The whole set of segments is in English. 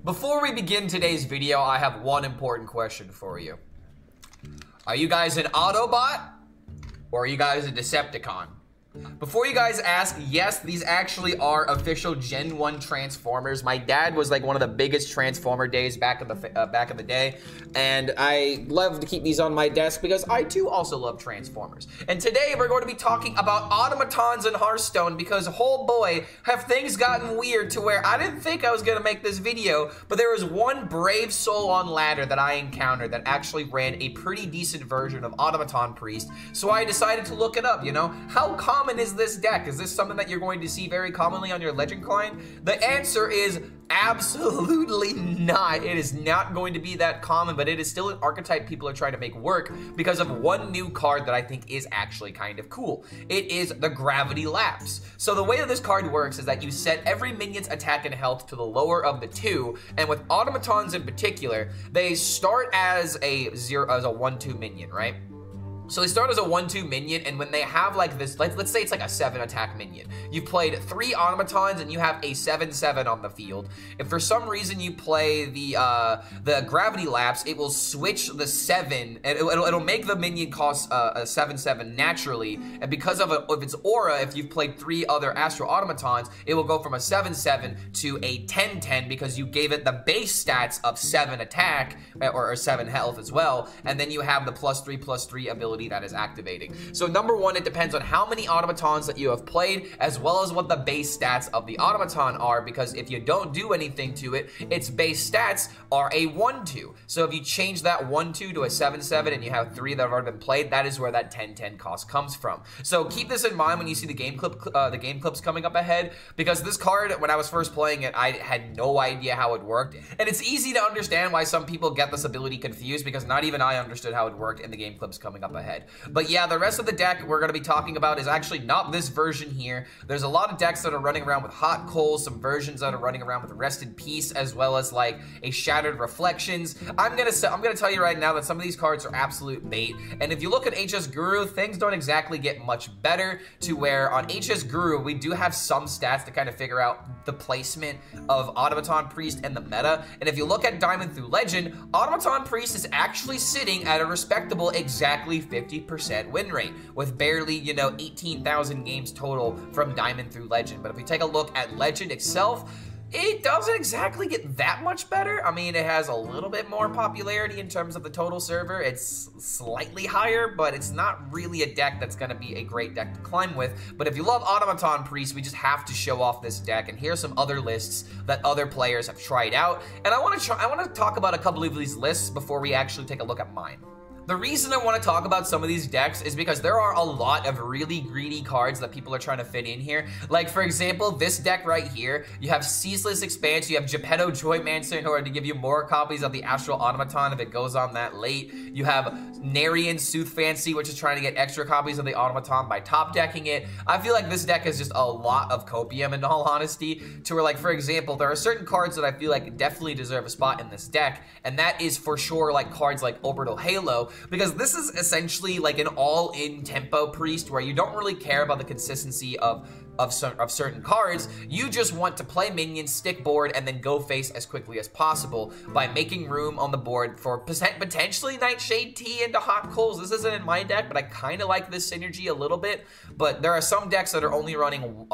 Before we begin today's video, I have one important question for you. Are you guys an Autobot or are you guys a Decepticon? Before you guys ask, yes, these actually are official Gen 1 Transformers. My dad was like one of the biggest Transformer days back in the day, and I love to keep these on my desk because I too also love Transformers. And today we're going to be talking about automatons in Hearthstone because, oh boy, have things gotten weird to where I didn't think I was going to make this video, but there was one brave soul on ladder that I encountered that actually ran a pretty decent version of Automaton Priest, so I decided to look it up, you know? How common is this deck? Is this something that you're going to see very commonly on your Legend client? The answer is absolutely not. It is not going to be that common, but it is still an archetype people are trying to make work because of one new card that I think is actually kind of cool. It is the Gravity Lapse. So the way that this card works is that you set every minion's attack and health to the lower of the two, and with automatons in particular, they start as a 1/2 minion, right? So they start as a 1/2 minion, and when they have like this, let's say it's like a 7 attack minion. You've played 3 automatons and you have a 7/7 on the field. If for some reason you play the Gravity Lapse, it will switch the 7, and it'll make the minion cost a 7/7 naturally. And because of its aura, if you've played 3 other Astral Automatons, it will go from a 7/7 to a 10/10 because you gave it the base stats of 7 attack or 7 health as well, and then you have the +3/+3 ability that is activating. So number one, it depends on how many automatons that you have played, as well as what the base stats of the automaton are, because if you don't do anything to it, its base stats are a 1/2. So if you change that 1/2 to a 7/7 and you have 3 that have already been played, that is where that 10/10 cost comes from. So keep this in mind when you see the game clips coming up ahead, because this card, when I was first playing it, I had no idea how it worked. And it's easy to understand why some people get this ability confused, because not even I understood how it worked in the game clips coming up ahead. But yeah, the rest of the deck we're going to be talking about is actually not this version here. There's a lot of decks that are running around with Hot Coals, some versions that are running around with Rest in Peace, as well as like a Shattered Reflections. I'm gonna tell you right now that some of these cards are absolute bait. And if you look at HS Guru, things don't exactly get much better, to where on HS Guru we do have some stats to kind of figure out the placement of Automaton Priest and the meta. And if you look at Diamond through Legend, Automaton Priest is actually sitting at a respectable exactly 50% win rate, with barely, you know, 18,000 games total from Diamond through Legend. But if we take a look at Legend itself, it doesn't exactly get that much better. I mean, it has a little bit more popularity in terms of the total server. It's slightly higher, but it's not really a deck that's going to be a great deck to climb with. But if you love Automaton Priest, we just have to show off this deck. And here's some other lists that other players have tried out. And I want to talk about a couple of these lists before we actually take a look at mine. The reason I want to talk about some of these decks is because there are a lot of really greedy cards that people are trying to fit in here. Like, for example, this deck right here, you have Ceaseless Expanse, you have Geppetto Joymancer in order to give you more copies of the Astral Automaton if it goes on that late. You have Narian Soothfancy, which is trying to get extra copies of the Automaton by top decking it. I feel like this deck is just a lot of copium, in all honesty, to where, like, for example, there are certain cards that I feel like definitely deserve a spot in this deck, and that is for sure like cards like Orbital Halo, because this is essentially like an all-in tempo priest where you don't really care about the consistency of certain cards. You just want to play minions, stick board, and then go face as quickly as possible by making room on the board for potentially Nightshade Tea into Hot Coals. This isn't in my deck, but I kind of like this synergy a little bit. But there are some decks that are only running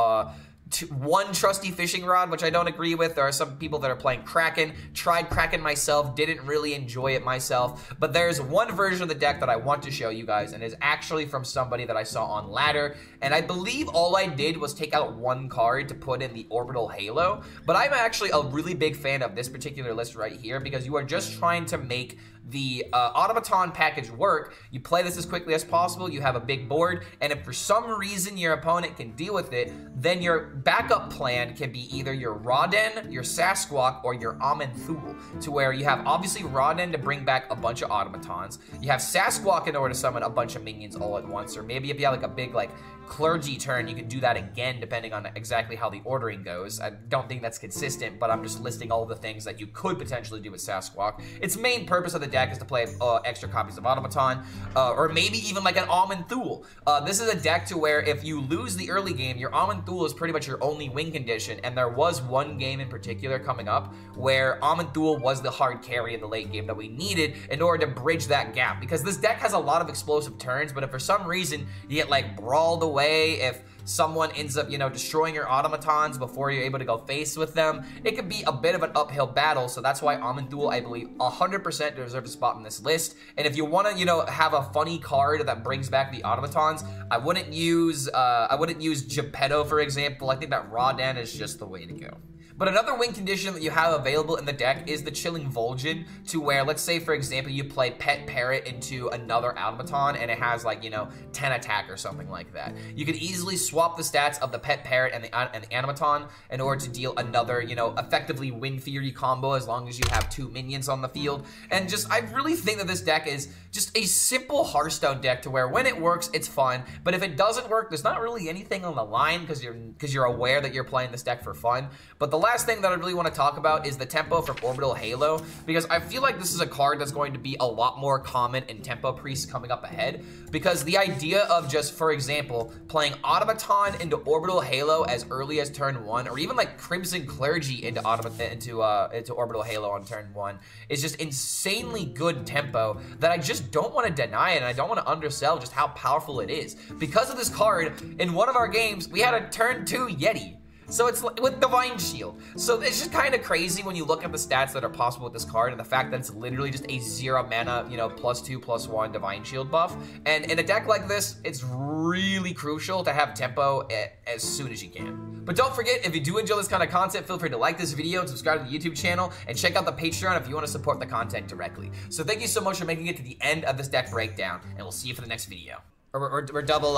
one Trusty Fishing Rod, which I don't agree with. There are some people that are playing Kraken. Tried Kraken myself, didn't really enjoy it myself. But there's one version of the deck that I want to show you guys, and is actually from somebody that I saw on Ladder. And I believe all I did was take out one card to put in the Orbital Halo. But I'm actually a really big fan of this particular list right here, because you are just trying to make the automaton package work. You play this as quickly as possible, you have a big board, and if for some reason your opponent can deal with it, then your backup plan can be either your Rawden, your Sasquatch, or your Amenthul, to where you have obviously Rawden to bring back a bunch of automatons, you have Sasquatch in order to summon a bunch of minions all at once, or maybe if you have like a big like clergy turn, you can do that again depending on exactly how the ordering goes. I don't think that's consistent, but I'm just listing all the things that you could potentially do with Sasquatch. Its main purpose of the deck is to play extra copies of Automaton, or maybe even like an Amenthul. This is a deck to where if you lose the early game, your Amenthul is pretty much temperature only win condition, and there was one game in particular coming up where Amanthul was the hard carry in the late game that we needed in order to bridge that gap, because this deck has a lot of explosive turns, but if for some reason you get like brawled away, if someone ends up, you know, destroying your automatons before you're able to go face with them, it could be a bit of an uphill battle. So that's why Amanthul, I believe, 100% deserves a spot in this list. And if you want to, you know, have a funny card that brings back the automatons, I wouldn't use Geppetto, for example. I think that Rawdan is just the way to go. But another win condition that you have available in the deck is the Chilling Vol'jin, to where, let's say, for example, you play Pet Parrot into another automaton and it has, like, you know, 10 attack or something like that. You could easily swap the stats of the Pet Parrot and the automaton in order to deal another, you know, effectively win theory combo as long as you have 2 minions on the field. And just, I really think that this deck is just a simple Hearthstone deck to where when it works, it's fun. But if it doesn't work, there's not really anything on the line because you're aware that you're playing this deck for fun. But the last thing that I really want to talk about is the tempo from Orbital Halo, because I feel like this is a card that's going to be a lot more common in tempo priests coming up ahead, because the idea of just, for example, playing Automaton into Orbital Halo as early as turn 1, or even like Crimson Clergy into Orbital Halo on turn 1 is just insanely good tempo that I just don't want to deny it, and I don't want to undersell just how powerful it is. Because of this card, in one of our games, we had a turn 2 Yeti. So it's with Divine Shield. So it's just kind of crazy when you look at the stats that are possible with this card and the fact that it's literally just a 0 mana, you know, +2/+1 Divine Shield buff. And in a deck like this, it's really crucial to have tempo as soon as you can. But don't forget, if you do enjoy this kind of content, feel free to like this video and subscribe to the YouTube channel and check out the Patreon if you want to support the content directly. So thank you so much for making it to the end of this deck breakdown, and we'll see you for the next video. We're double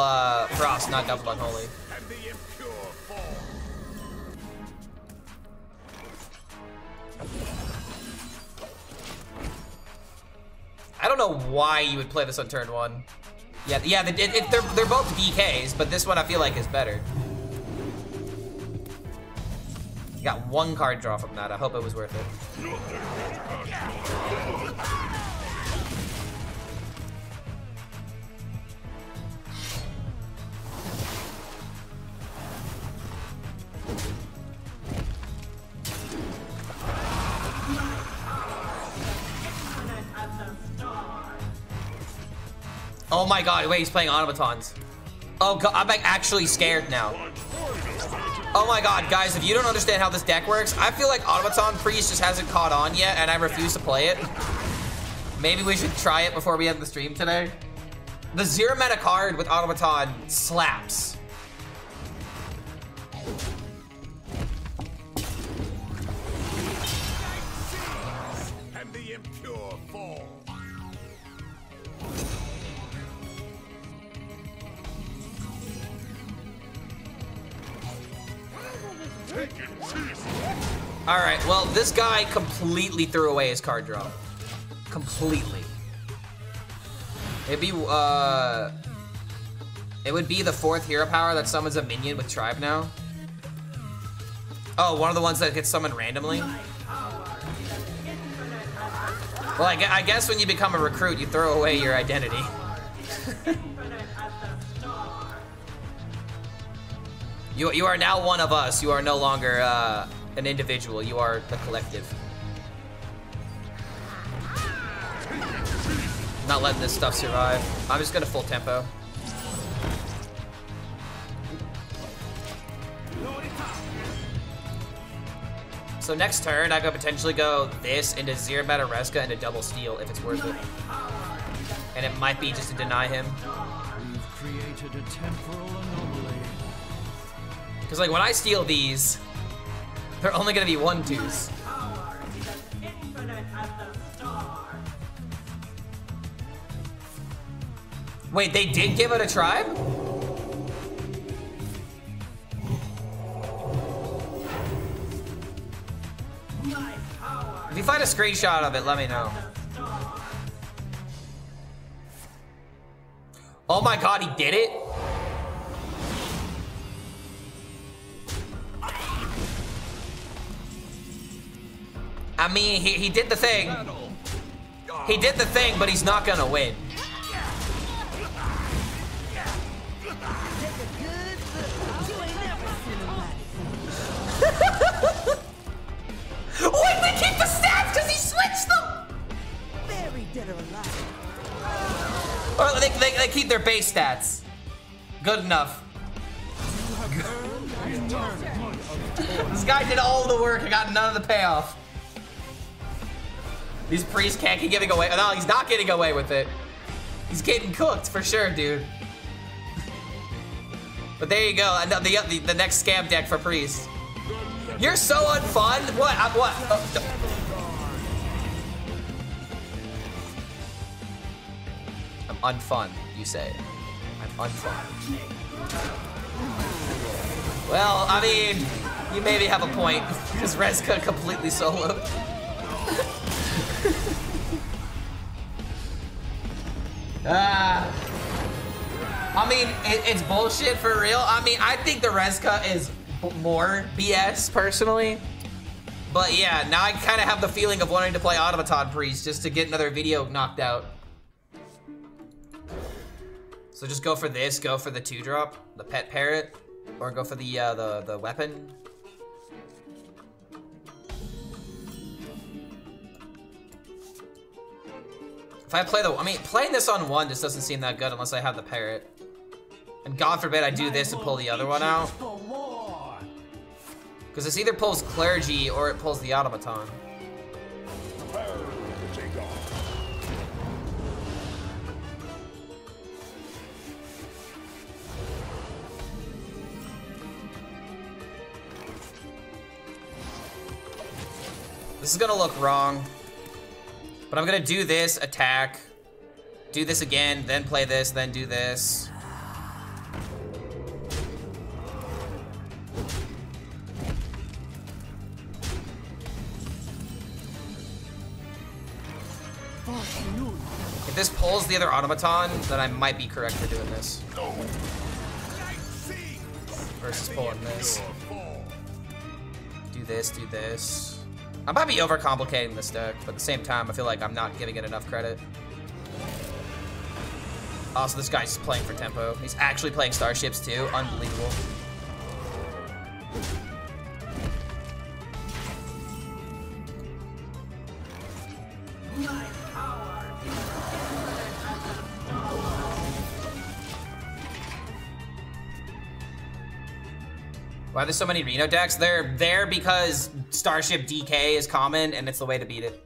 Frost, not double Unholy. I don't know why you would play this on turn 1. Yeah, they're both DKs, but this one I feel like is better. You got 1 card draw from that. I hope it was worth it. Oh my god, wait, he's playing automatons. Oh god, I'm like actually scared now. Oh my god, guys, if you don't understand how this deck works, I feel like Automaton Priest just hasn't caught on yet and I refuse to play it. Maybe we should try it before we end the stream today. The 0 mana card with Automaton slaps. And the impure fall. Alright, well, this guy completely threw away his card draw. Completely. It would be the 4th hero power that summons a minion with Tribe now. Oh, one of the ones that gets summoned randomly? Well, I guess when you become a recruit, you throw away your identity. You are now one of us. You are no longer an individual. You are the collective. Not letting this stuff survive. I'm just gonna full tempo. So next turn, I could potentially go this into 0 mana Reska into double steal if it's worth it. And it might be just to deny him. We've created a temporal anomaly. Because like when I steal these, they're only gonna be 1/2s. Wait, they did give it a tribe? If you find a screenshot of it, let me know. Oh my god, he did it? I mean, he did the thing. He did the thing, but he's not gonna win. Or they keep their base stats. Good enough. This guy did all the work and got none of the payoff. These priests can't keep giving away. No, he's not getting away with it. He's getting cooked for sure, dude. But there you go. The next scam deck for priest. You're so unfun. What? What? I'm unfun, you say. I'm unfun. Well, I mean, you maybe have a point, because Rezka completely soloed. I mean, it's bullshit for real. I mean, I think the Rezka is more BS, personally. But yeah, now I kind of have the feeling of wanting to play Automaton Priest just to get another video knocked out. So just go for this, go for the 2-drop, the pet parrot, or go for the weapon. If I play I mean, playing this on 1 just doesn't seem that good unless I have the parrot. And God forbid I do this and pull the other one out. Because this either pulls Clergy or it pulls the Automaton. This is gonna look wrong. But I'm gonna do this, attack, do this again, then play this, then do this. If this pulls the other automaton, then I might be correct for doing this. Versus pulling this. Do this, do this. I might be overcomplicating this deck, but at the same time, I feel like I'm not giving it enough credit. Also, this guy's playing for tempo. He's actually playing starships too. Unbelievable. Why are there so many Reno decks? They're there because Starship DK is common and it's the way to beat it.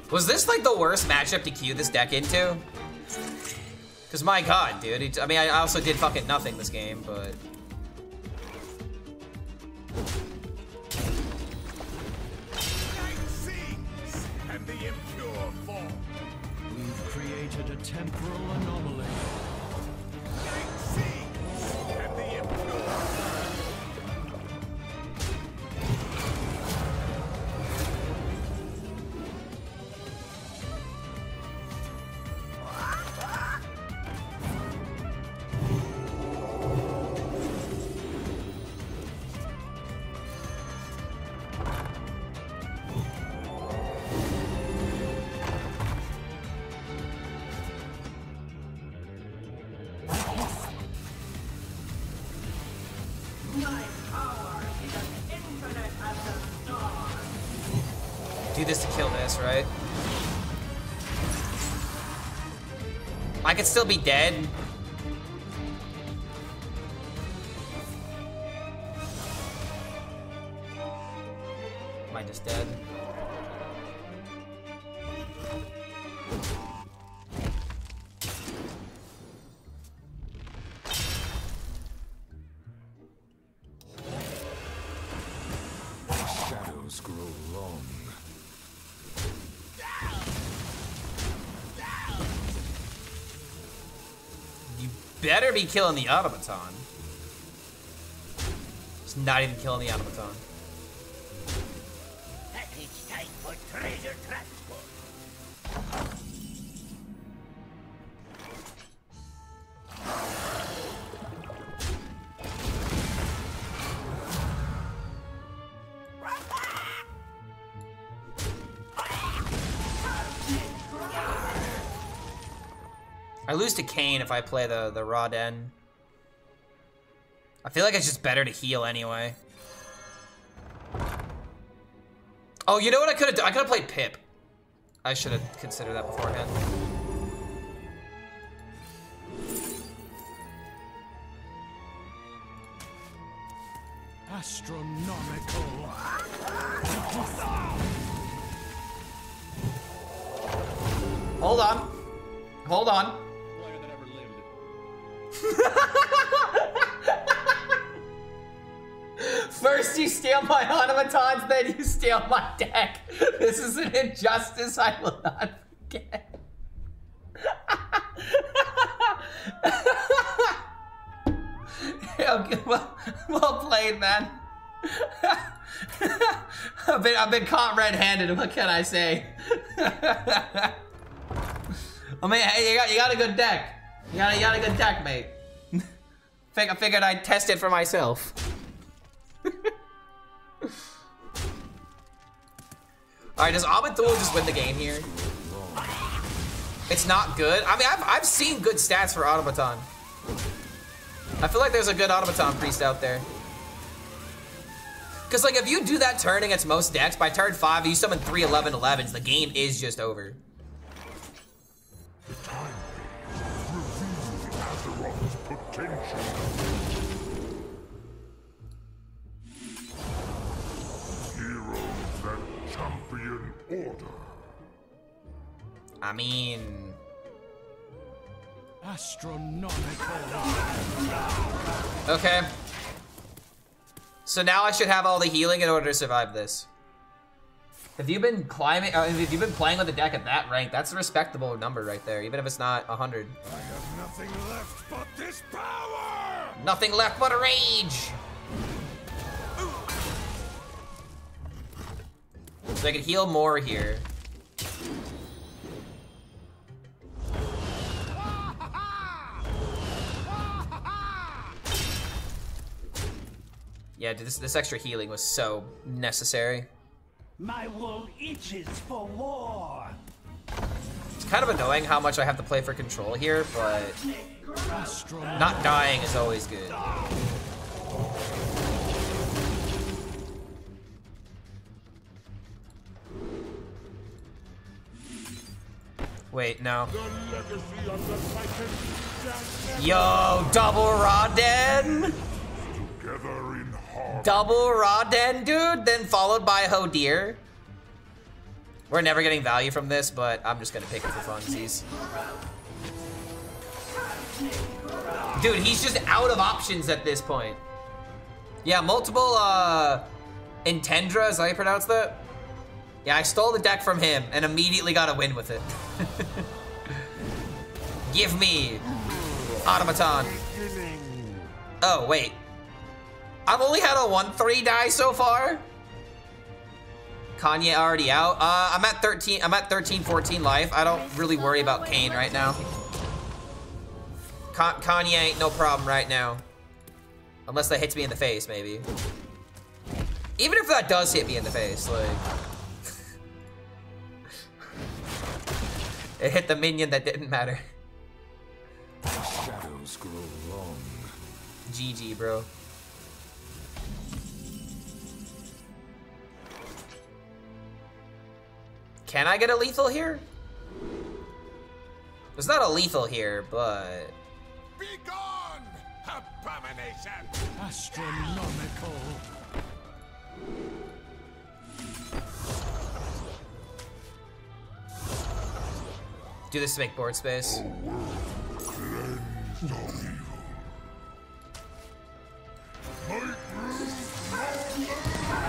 Was this like the worst matchup to queue this deck into? Because my god, dude. I mean, I also did fucking nothing this game, but... We've created a temporal anomaly. Do this to kill this, right? I could still be dead. Am I just dead? Shadows grow long. You better be killing the automaton. It's not even killing the automaton. Package time for treasure transport. I lose to Kane if I play the Raw Den. I feel like it's just better to heal anyway. Oh, you know what I could have done? I could have played Pip. I should have considered that beforehand. Astronomical. Hold on. Hold on. Player that ever lived. First you steal my automatons, then you steal my deck. This is an injustice I will not forget. Okay, well played, man. I've been caught red-handed. What can I say? I mean, hey, you got a good deck. You got a good deck, mate. I figured I'd test it for myself. Alright, does Automaton just win the game here? It's not good. I mean, I've seen good stats for Automaton. I feel like there's a good Automaton Priest out there. Because, like, if you do that turn against most decks, by turn 5, you summon 3 11-11s, the game is just over. I mean... Astronomical. Okay. So now I should have all the healing in order to survive this. If you've been climbing, if you've been playing with a deck at that rank, that's a respectable number right there, even if it's not 100. I have nothing left but this power. Nothing left but a rage. So I can heal more here. Yeah, dude, this extra healing was so necessary. My wool itches for war. It's kind of annoying how much I have to play for control here, but not dying is always good. Wait, no. Yo, double Rodden! Double Rodden, dude, then followed by Hodir. We're never getting value from this, but I'm just gonna pick it for funsies. Dude, he's just out of options at this point. Yeah, multiple, Intendra, is that how you pronounce that? Yeah, I stole the deck from him and immediately got a win with it. Give me Automaton. Oh, wait. I've only had a 1/3 die so far. Kanye already out. I'm at 13, 14 life. I don't really worry about Kane right now. Kanye ain't no problem right now. Unless that hits me in the face, maybe. Even if that does hit me in the face, like... It hit the minion that didn't matter. The shadows grow long. GG, bro. Can I get a lethal here? There's not a lethal here, but... Be gone, abomination! Astronomical. Do this to make board space.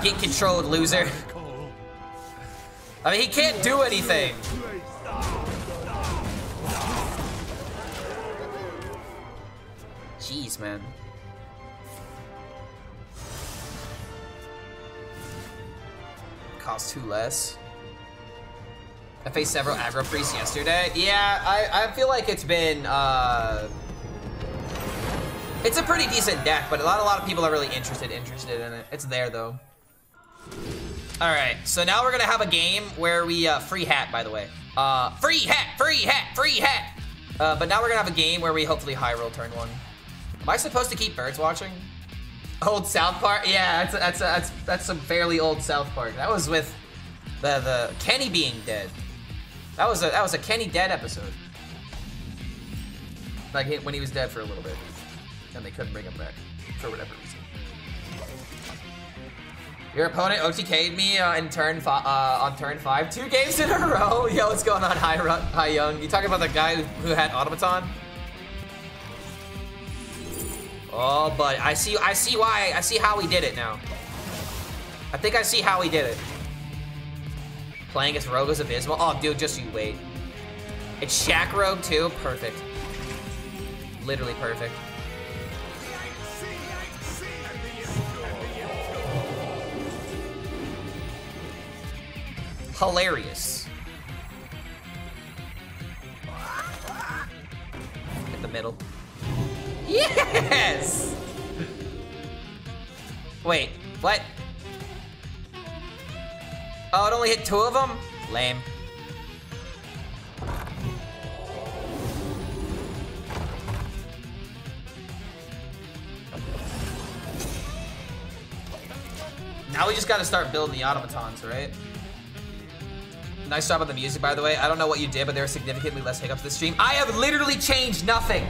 Get controlled, loser. I mean, he can't do anything. Jeez, man. Cost 2 less. I faced several Aggro Priests yesterday. Yeah, I feel like it's been, it's a pretty decent deck, but a lot of people are really interested in it. It's there, though. All right, so now we're gonna have a game where we, free hat, by the way. Free hat, free hat, free hat. But now we're gonna have a game where we hopefully high roll turn 1. Am I supposed to keep birds watching? Old South Park? Yeah, that's some fairly old South Park. That was with the Kenny being dead. That was a Kenny dead episode. Like when he was dead for a little bit, and they couldn't bring him back for whatever reason. Your opponent OTK'd me on turn 5, 2 games in a row. Yo, what's going on? Hi, Young. You talking about the guy who had Automaton? Oh, but I see why. I see how he did it now. I think I see how he did it. Playing as Rogue is abysmal. Oh, dude, just you wait. It's Shaq Rogue too. Perfect. Literally perfect. Hilarious. In the middle. Yes! Wait, what? Oh, it only hit 2 of them? Lame. Now we just gotta start building the automatons, right? Nice job on the music, by the way. I don't know what you did, but there are significantly less hiccups this stream. I have literally changed nothing.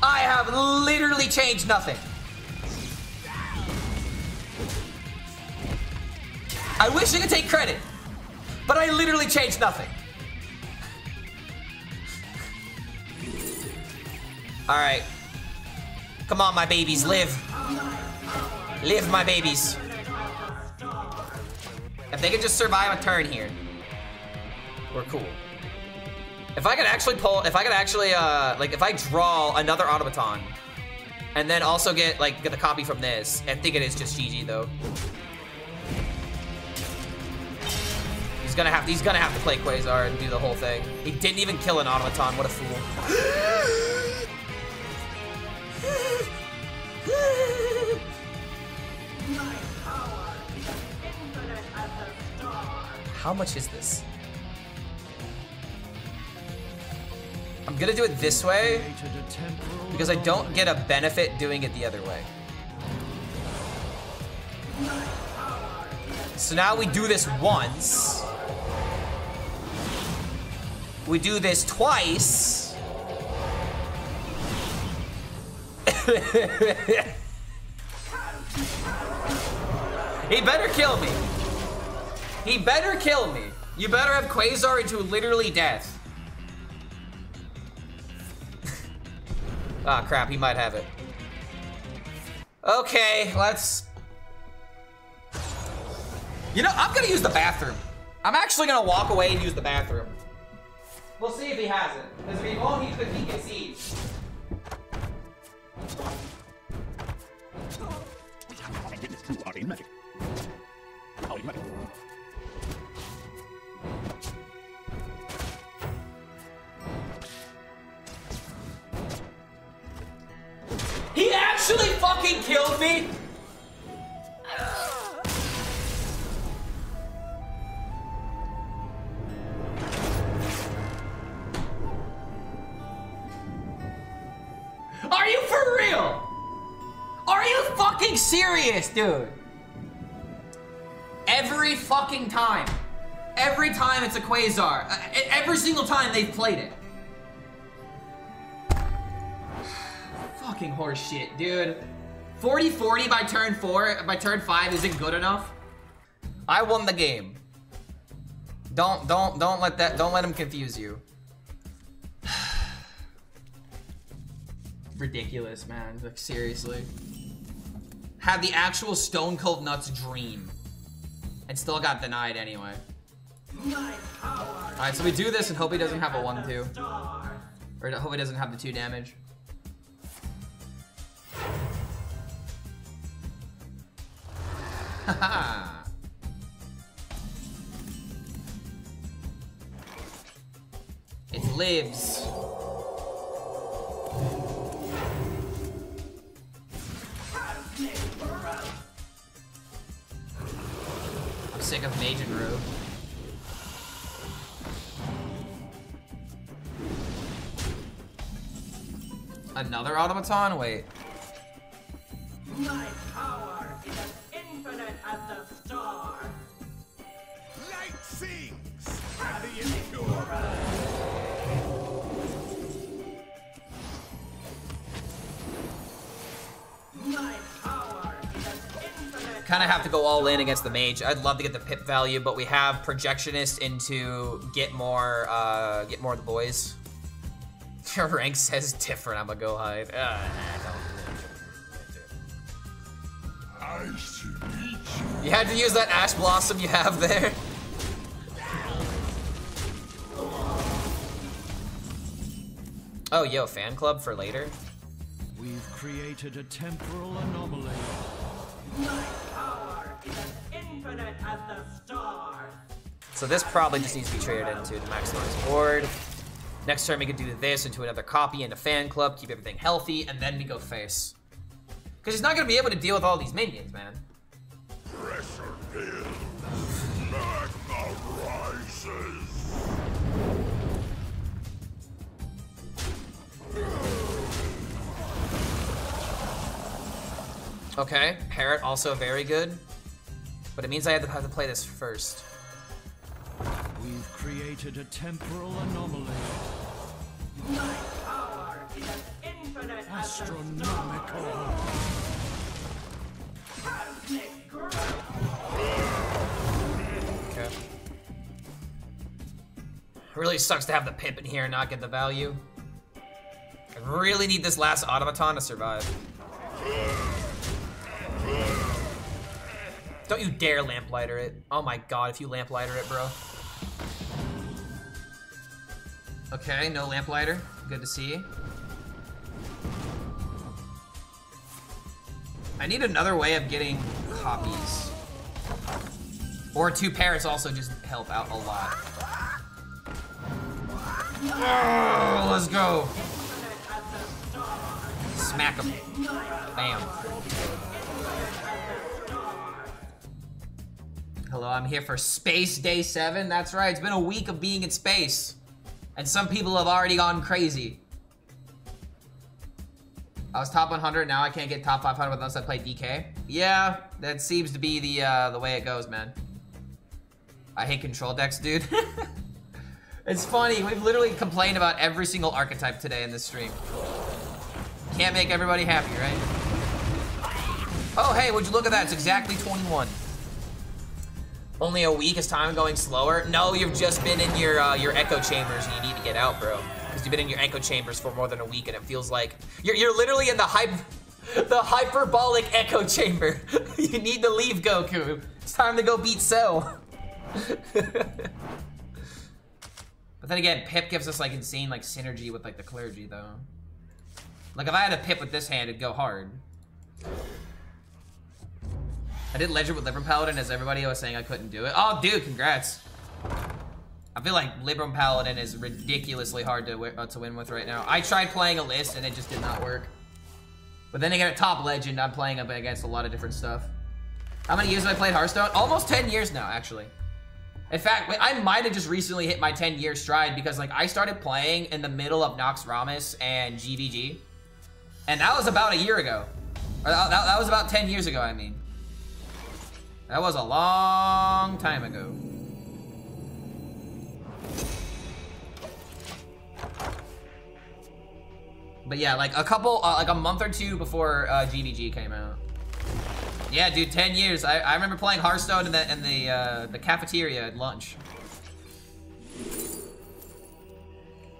I have literally changed nothing. I wish I could take credit, but I literally changed nothing. All right. Come on, my babies, live. Live, my babies. If they can just survive a turn here, we're cool. If I could actually pull, if I draw another automaton, and then also get the copy from this, I think it is just GG though. He's gonna have to play Quasar and do the whole thing. He didn't even kill an automaton. What a fool. How much is this? I'm gonna do it this way because I don't get a benefit doing it the other way. So now we do this once. We do this twice. He better kill me. He better kill me. You better have Quasar into literally death. Ah, crap, he might have it. Okay, let's... You know, I'm gonna use the bathroom. I'm actually gonna walk away and use the bathroom. We'll see if he has it. Because if he won't, he concedes. He actually fucking killed me? Are you for real? Are you fucking serious, dude? Every fucking time. Every time it's a Quasar. Every single time they've played it. Fucking horse shit, dude. 40-40 by turn 4, by turn 5 isn't good enough. I won the game. Don't let him confuse you. Ridiculous, man. Like, seriously. Had the actual Stone Cold Nuts dream. And still got denied anyway. Alright, so we do this and hope he doesn't have a 1-2. Or hope he doesn't have the 2 damage. Haha. It lives. I'm sick of Mage and Rogue. Another automaton? Wait. My power is as infinite as the stars. Light sings and the impure. My power is as infinite. Kind of have to go all in against the mage. I'd love to get the pip value, but we have projectionist into get more of the boys. Your rank says different. I'm gonna go hide. I should eat you. You had to use that ash blossom you have there. Oh, yo, fan club for later. We've created a temporal anomaly. My power is as infinite as the stars. So this probably just needs to be traded into to maximize board. Next turn we could do this into another copy and a fan club, keep everything healthy, and then we go face. Because he's not gonna be able to deal with all these minions, man. Pressure builds. Magma rises. Okay, Parrot also very good. But it means I have to play this first. We've created a temporal anomaly. My power is as infinite as the stars. Astronomical. Cosmic growth. Okay. Really sucks to have the pip in here and not get the value. I really need this last automaton to survive. Don't you dare lamplighter it. Oh my god, if you lamplighter it, bro. Okay, no lamplighter. Good to see. I need another way of getting copies. Or two parrots also just help out a lot. Oh, let's go. Smack him. Bam. Hello, I'm here for Space Day 7. That's right, it's been a week of being in space. And some people have already gone crazy. I was top 100, now I can't get top 500 unless I play DK. Yeah, that seems to be the way it goes, man. I hate control decks, dude. It's funny, we've literally complained about every single archetype today in this stream. Can't make everybody happy, right? Oh, hey, would you look at that? It's exactly 21. Only a week is time going slower? No, you've just been in your echo chambers and you need to get out, bro. Because you've been in your echo chambers for more than a week and it feels like you're literally in the hyperbolic echo chamber. You need to leave, Goku. It's time to go beat Cell. But then again, Pip gives us like insane like synergy with like the clergy though. Like if I had a Pip with this hand, it'd go hard. I did Legend with Libram Paladin as everybody was saying I couldn't do it. Oh, dude, congrats. I feel like Libram Paladin is ridiculously hard to win with right now. I tried playing a list and it just did not work. But then again, at Top Legend, I'm playing up against a lot of different stuff. How many years have I played Hearthstone? Almost 10 years now, actually. In fact, I might have just recently hit my 10-year stride because like I started playing in the middle of Nox Ramus and GVG. And that was about a year ago. Or that was about 10 years ago, I mean. That was a long time ago. But yeah, like a couple, like a month or two before GVG came out. Yeah, dude, 10 years. I remember playing Hearthstone in the cafeteria at lunch.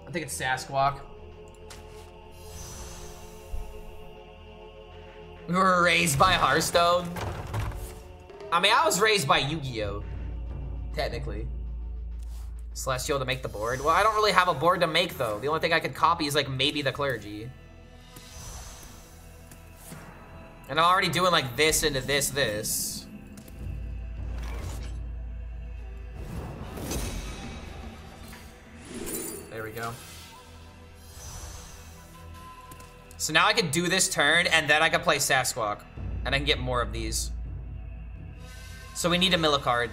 I think it's Sasquatch. We were raised by Hearthstone. I mean, I was raised by Yu-Gi-Oh! Technically. Celestial to make the board? Well, I don't really have a board to make, though. The only thing I could copy is, like, maybe the clergy. And I'm already doing, like, this into this. There we go. So now I can do this turn, and then I can play Sasquatch. And I can get more of these. So we need to mill a card.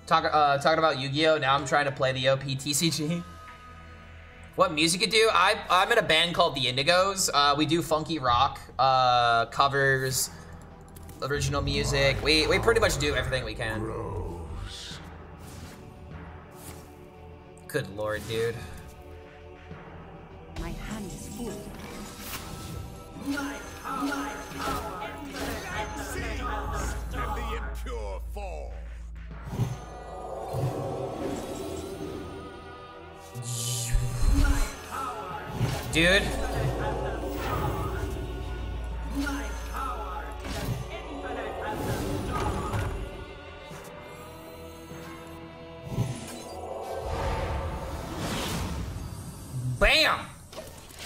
Talking about Yu-Gi-Oh! Now I'm trying to play the OP TCG. What music you do? I'm in a band called the Indigos. We do funky rock, covers, original music. We pretty much do everything we can. Good lord, dude. My hand is full. And the impure fall. Dude. Bam!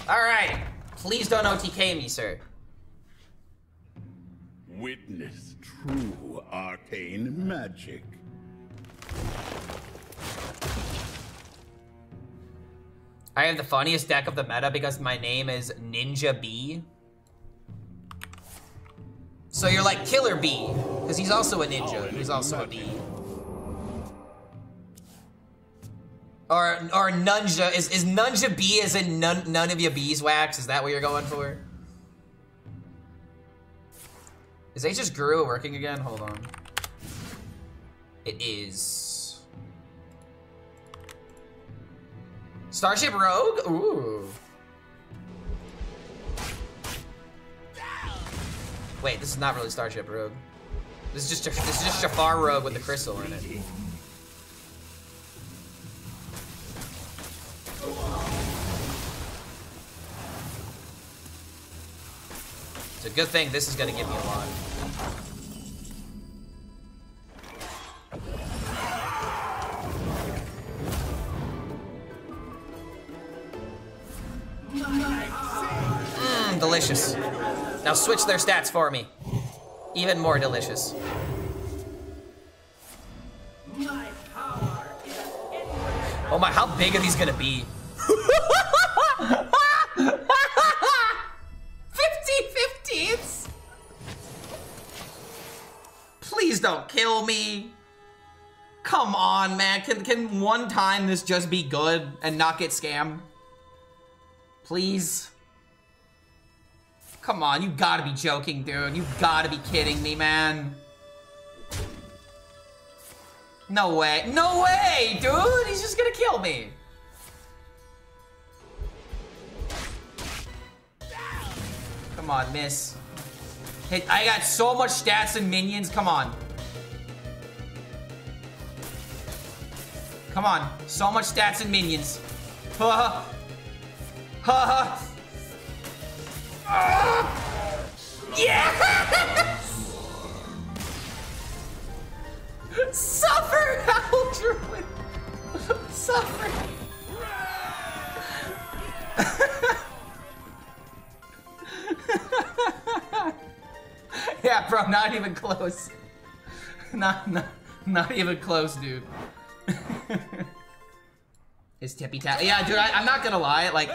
Alright. Please don't OTK me, sir. Witness true arcane magic. I have the funniest deck of the meta because my name is Ninja B. So you're like Killer B, because he's also a ninja. He's also a B. Or Nunja, is Nunja B as in none of your beeswax? Is that what you're going for? Is HSReplay working again? Hold on. It is. Starship Rogue? Ooh. Wait, this is not really Starship Rogue. This is just Jafar Rogue with the crystal in it. It's a good thing this is gonna give me a lot. Delicious. Now switch their stats for me. Even more delicious. Oh my, how big are these gonna be? 50/15ths? Please don't kill me. Come on, man. Can one time this just be good and not get scammed? Please. Come on, you gotta be joking, dude. You gotta be kidding me, man. No way. No way, dude. He's just gonna kill me. Come on, miss. Hey, I got so much stats and minions. Come on. Come on. So much stats and minions. Ha ha. Yeah! Suffer, Aldrin! Suffer! Yeah, bro, not even close. Not even close, dude. His tippy tap. Yeah, dude, I'm not gonna lie, like,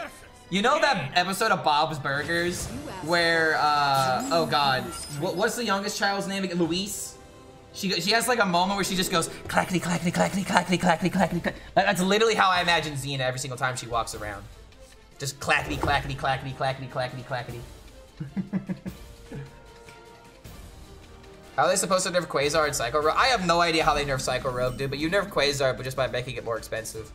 you know that episode of Bob's Burgers where, oh god, what's the youngest child's name again? Luis? She has like a moment where she just goes, clackety, clackety, clackety, clackety, clackety, clackety, clackety. That's literally how I imagine Xena every single time she walks around. Just clackety, clackety, clackety, clackety, clackety, clackety. How are they supposed to nerf Quasar and Psycho Rogue? I have no idea how they nerf Psycho Rogue, dude, but you nerf Quasar, but just by making it more expensive.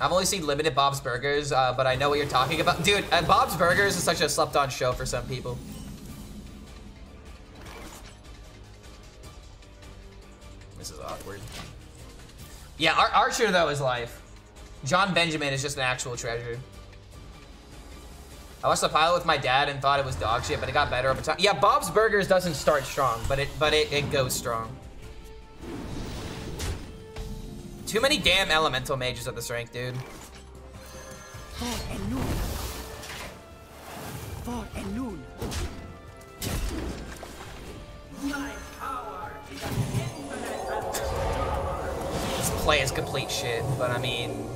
I've only seen limited Bob's Burgers, but I know what you're talking about. Dude, Bob's Burgers is such a slept-on show for some people. This is awkward. Yeah, Archer, though, is life. John Benjamin is just an actual treasure. I watched the pilot with my dad and thought it was dog shit, but it got better over time. Yeah, Bob's Burgers doesn't start strong, but it goes strong. Too many damn elemental mages at this rank, dude. This play is complete shit, but I mean...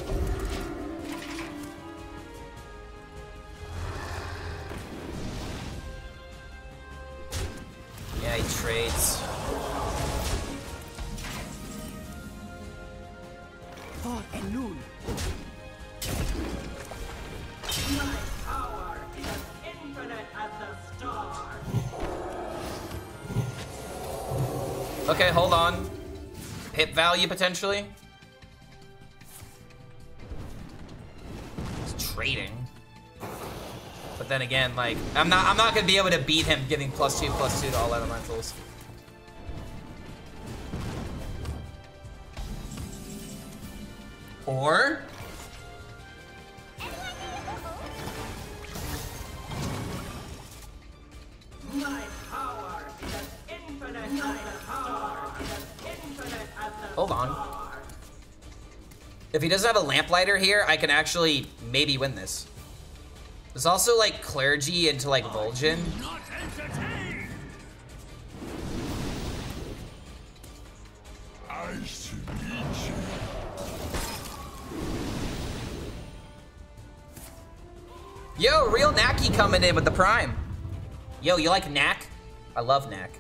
Yeah, he trades. Thought My power is as infinite as the stars. Okay, hold on. Hit value potentially. It's trading. But then again, like, I'm not gonna be able to beat him giving +2/+2 to all elementals. Or My power is as infinite as the stars. As infinite as the hold on. stars. If he doesn't have a lamplighter here, I can actually maybe win this. There's also like clergy into like Vulcan. Not entertained. I should eat you. Yo, real Naki coming in with the Prime. Yo, you like Knack? I love Knack.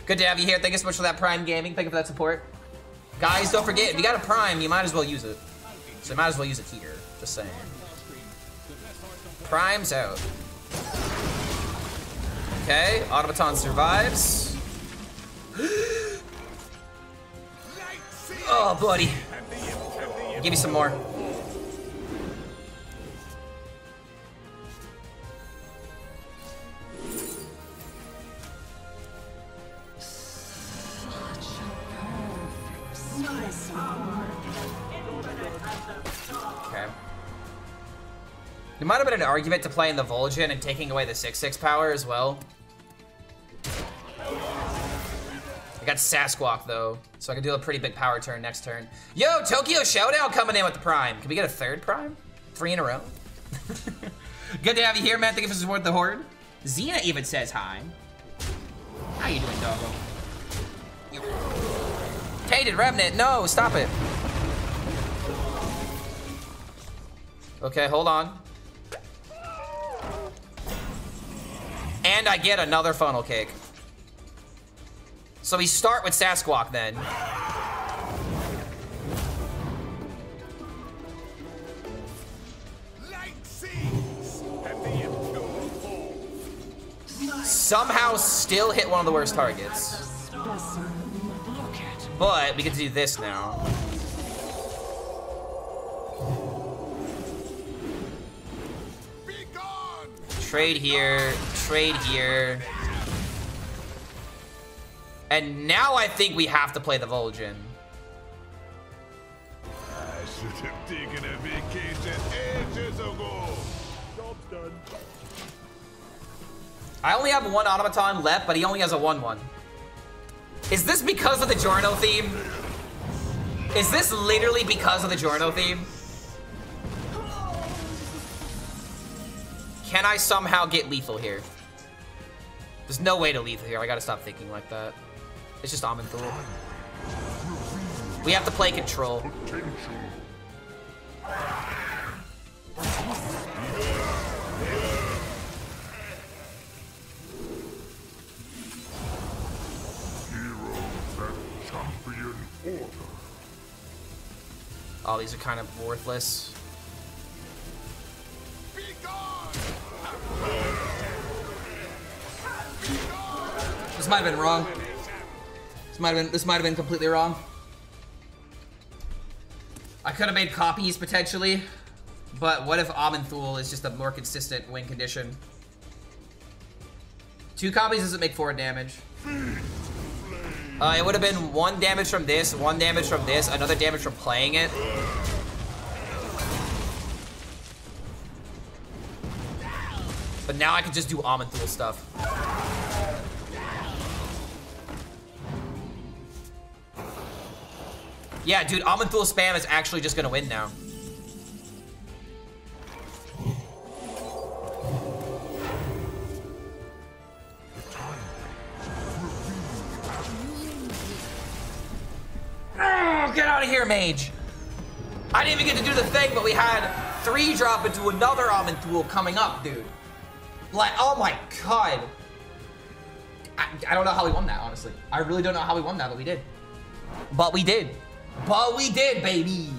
Good to have you here. Thank you so much for that Prime Gaming. Thank you for that support. Guys, don't forget, if you got a Prime, you might as well use it. So you might as well use it here. Just saying. Prime's out. Okay, Automaton survives. Oh, buddy. Give me some more. Okay. There might have been an argument to play in the Vulcan and taking away the 6/6 power as well. I got Sasquatch though, so I can do a pretty big power turn next turn. Yo, Tokyo Showdown coming in with the Prime. Can we get a third Prime? 3 in a row? Good to have you here, man. Thank you for supporting the Horde. Xena even says hi. How you doing, doggo? Tainted Remnant, no, stop it. Okay, hold on. And I get another funnel cake. So we start with Sasquatch then. Somehow still hit one of the worst targets. But we get to do this now. Trade here, trade here. And now I think we have to play the Vulcan. I should have taken a vacation ages ago. Job's done. I only have one Automaton left, but he only has a 1/1. Is this because of the Giorno theme? Is this literally because of the Giorno theme? Can I somehow get lethal here? There's no way to lethal here. I gotta stop thinking like that. It's just Amanthul. We have to play control. Oh, these are kind of worthless. This might have been wrong. This might have been completely wrong. I could have made copies potentially, but what if Amanthul is just a more consistent win condition? 2 copies doesn't make 4 damage. It would have been 1 damage from this, 1 damage from this, another damage from playing it. But now I can just do Amanthul stuff. Yeah, dude, Amanthul spam is actually just gonna win now. Oh, get out of here, Mage. I didn't even get to do the thing, but we had 3 drop into another Amanthul coming up, dude. Like, oh my god. I don't know how we won that, honestly. I really don't know how we won that, but we did. But we did. But we did, baby.